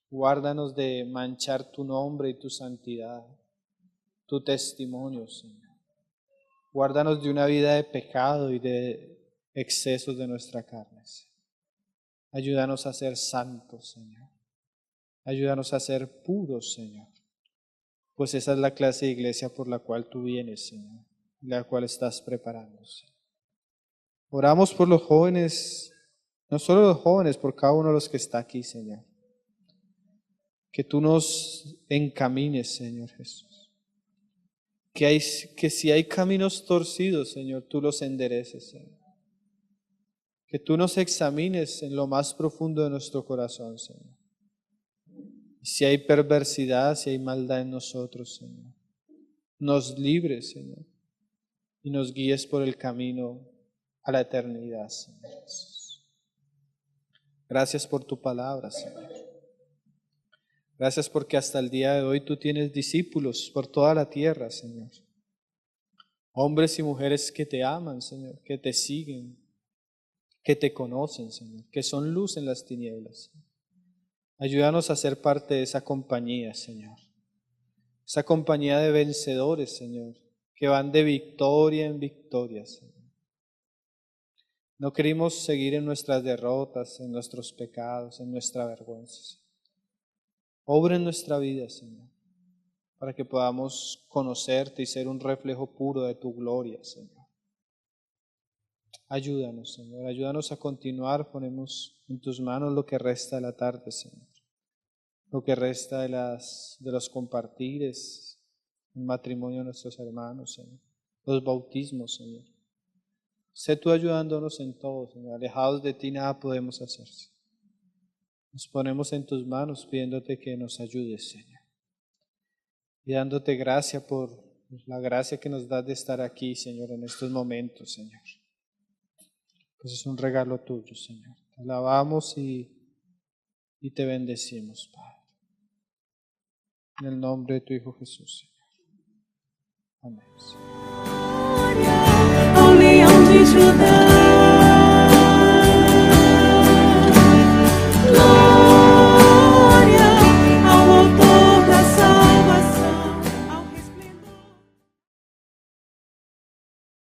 Guárdanos de manchar tu nombre y tu santidad, tu testimonio, Señor. Guárdanos de una vida de pecado y de excesos de nuestra carne, Señor. Ayúdanos a ser santos, Señor. Ayúdanos a ser puros, Señor. Pues esa es la clase de iglesia por la cual tú vienes, Señor, la cual estás preparando, Señor. Oramos por los jóvenes, no solo los jóvenes, por cada uno de los que está aquí, Señor. Que tú nos encamines, Señor Jesús. Que si hay caminos torcidos, Señor, tú los endereces, Señor. Que tú nos examines en lo más profundo de nuestro corazón, Señor. Si hay perversidad, si hay maldad en nosotros, Señor, nos libres, Señor, y nos guíes por el camino a la eternidad, Señor Jesús. Gracias por tu palabra, Señor. Gracias porque hasta el día de hoy tú tienes discípulos por toda la tierra, Señor. Hombres y mujeres que te aman, Señor, que te siguen, que te conocen, Señor, que son luz en las tinieblas. Ayúdanos a ser parte de esa compañía, Señor. Esa compañía de vencedores, Señor, que van de victoria en victoria, Señor. No queremos seguir en nuestras derrotas, en nuestros pecados, en nuestra vergüenza. Obra en nuestra vida, Señor, para que podamos conocerte y ser un reflejo puro de tu gloria, Señor. Ayúdanos, Señor, ayúdanos a continuar. Ponemos en tus manos lo que resta de la tarde, Señor. Lo que resta de los compartires, el matrimonio de nuestros hermanos, Señor. Los bautismos, Señor. Sé tú ayudándonos en todo, Señor. Alejados de ti nada podemos hacer. Nos ponemos en tus manos pidiéndote que nos ayudes, Señor. Y dándote gracia por la gracia que nos das de estar aquí, Señor, en estos momentos, Señor. Pues es un regalo tuyo, Señor. Te alabamos y te bendecimos, Padre. En el nombre de tu Hijo Jesús, Señor. Amén. Ao leão de Judá.